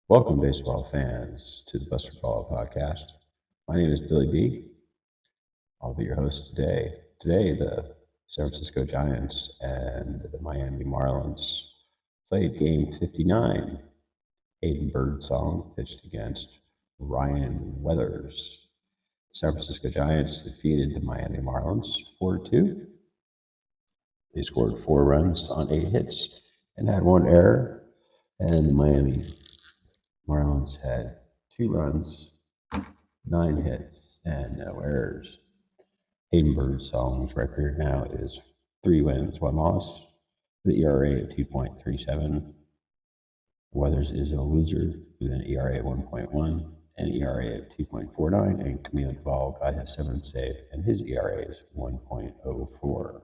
Welcome, baseball fans, to the Buster Ball podcast. My name is Billy B. I'll be your host today. Today, the San Francisco Giants and the Miami Marlins played Game 59. Hayden Birdsong pitched against Ryan Weathers. The San Francisco Giants defeated the Miami Marlins 4-2. They scored 4 runs on 8 hits and had one error, and the Miami Marlins had 2 runs, 9 hits, and no errors. Hayden Birdsong's record now is 3 wins, 1 loss, with an ERA of 2.37. Weathers is a loser with an ERA of 1.1 and an ERA of 2.49, and Camille Duvall got his 7th save, and his ERA is 1.04.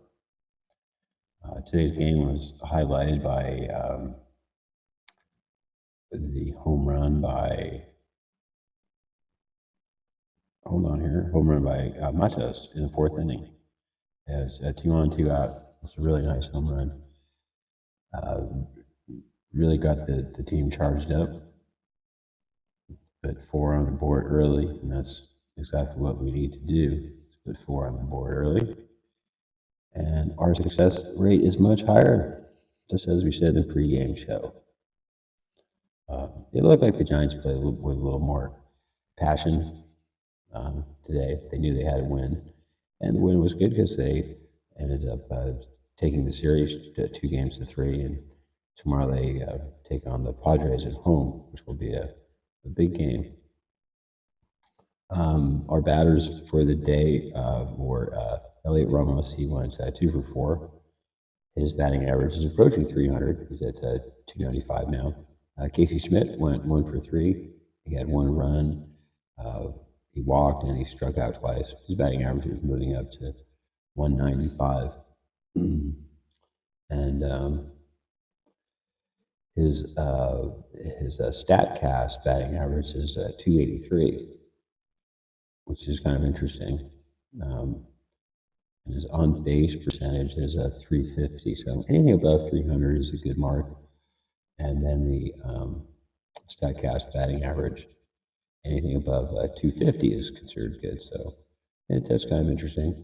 Today's game was highlighted by the home run by Matos in the 4th inning. It was a 2-on, 2-out. It's a really nice home run. Really got the team charged up. Put 4 on the board early, and that's exactly what we need to do. Put 4 on the board early. And our success rate is much higher, just as we said in the pregame show. It looked like the Giants played with a little more passion today. They knew they had to win, and the win was good because they ended up taking the series to 2 games to 3, and tomorrow they take on the Padres at home, which will be a big game. Our batters for the day were Elliot Ramos. He went 2 for 4. His batting average is approaching 300. He's at 295 now. Casey Schmidt went 1 for 3. He had 1 run. He walked and he struck out twice. His batting average is moving up to 195. And his StatCast batting average is 283, which is kind of interesting. And his on-base percentage is 350. So anything above 300 is a good mark. And then the StatCast batting average, anything above 250 is considered good. So that's kind of interesting.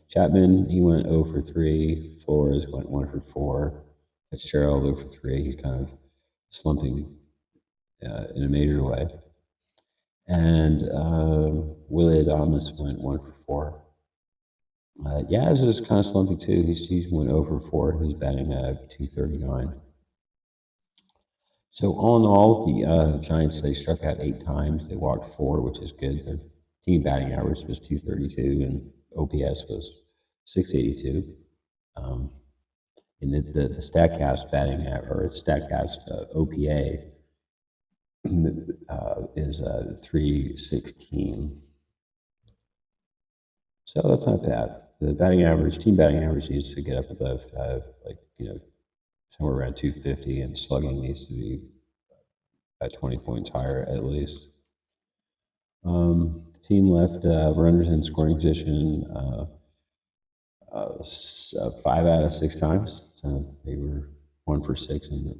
Chapman, he went 0 for 3. Flores went 1 for 4. Fitzgerald 0 for 3. He's kind of slumping in a major way. And Willie Adames went 1 for 4. Yaz is kind of slumping too. He's went 0 for 4. He's batting 239. So all in all, the Giants, they struck out 8 times. They walked 4, which is good. Their team batting average was 232, and OPS was 682. And the StatCast batting or StatCast OPA is 316. So that's not bad. The team batting average needs to get up above somewhere around 250, and slugging needs to be at 20 points higher at least. The team left runners in scoring position 5 out of 6 times. So they were 1 for 6 in the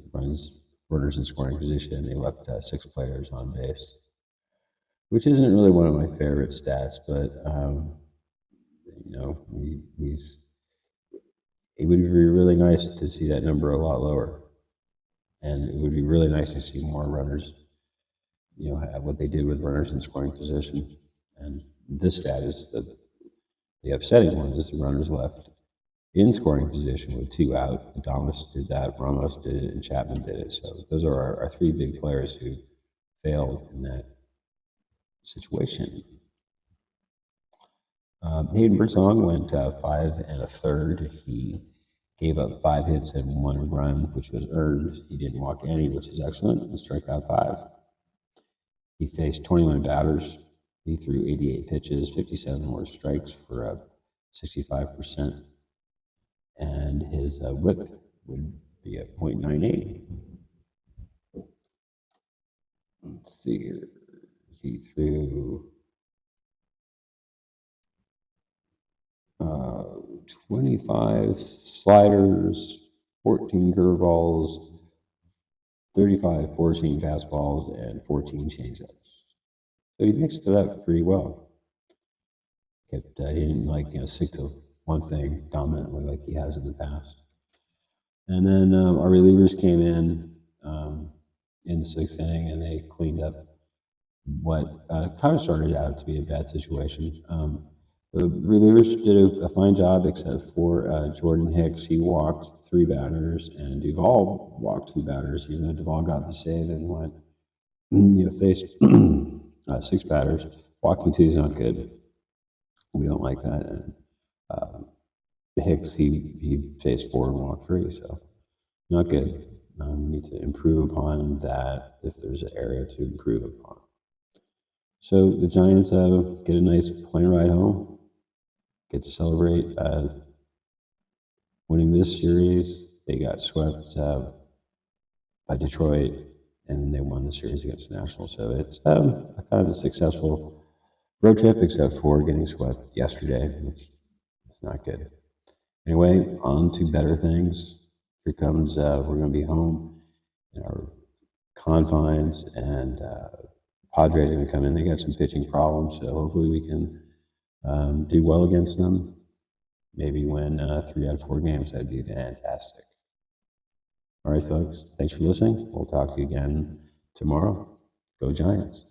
runners in scoring position, and they left 6 players on base, which isn't really one of my favorite stats, but it would be really nice to see that number a lot lower, and it would be really nice to see more runners, have what they did with runners in scoring position. And this stat is the upsetting one, is the runners left in scoring position with 2 out. Adames did that, Ramos did it, and Chapman did it. So those are our 3 big players who failed in that situation. Hayden Birdsong went 5 1/3. He gave up 5 hits and 1 run, which was earned. He didn't walk any, which is excellent, and struck out 5. He faced 21 batters. He threw 88 pitches, 57 more strikes for 65%. And his whip would be at .98. Let's see here. He threw 25 sliders, 14 curveballs, 35 four-seam fastballs, and 14 changeups. So he mixed it up pretty well. He didn't stick to one thing dominantly like he has in the past. And then our relievers came in the sixth inning, and they cleaned up what kind of started out to be a bad situation. The relievers did a fine job, except for Jordan Hicks. He walked 3 batters, and Duvall walked 2 batters. Even though Duvall got the save and went, faced 6 batters, walking 2 is not good. We don't like that. And Hicks, he faced 4 and walked 3, so not good. We need to improve upon that if there's an area to improve upon. So the Giants get a nice plane ride home, get to celebrate winning this series. They got swept by Detroit, and they won the series against the Nationals. So it's a kind of a successful road trip, except for getting swept yesterday, which is not good. Anyway, on to better things. Here comes, we're going to be home in our confines, and Padres are going to come in. They got some pitching problems, so hopefully we can do well against them. Maybe win 3 out of 4 games. That'd be fantastic. All right, folks. Thanks for listening. We'll talk to you again tomorrow. Go Giants.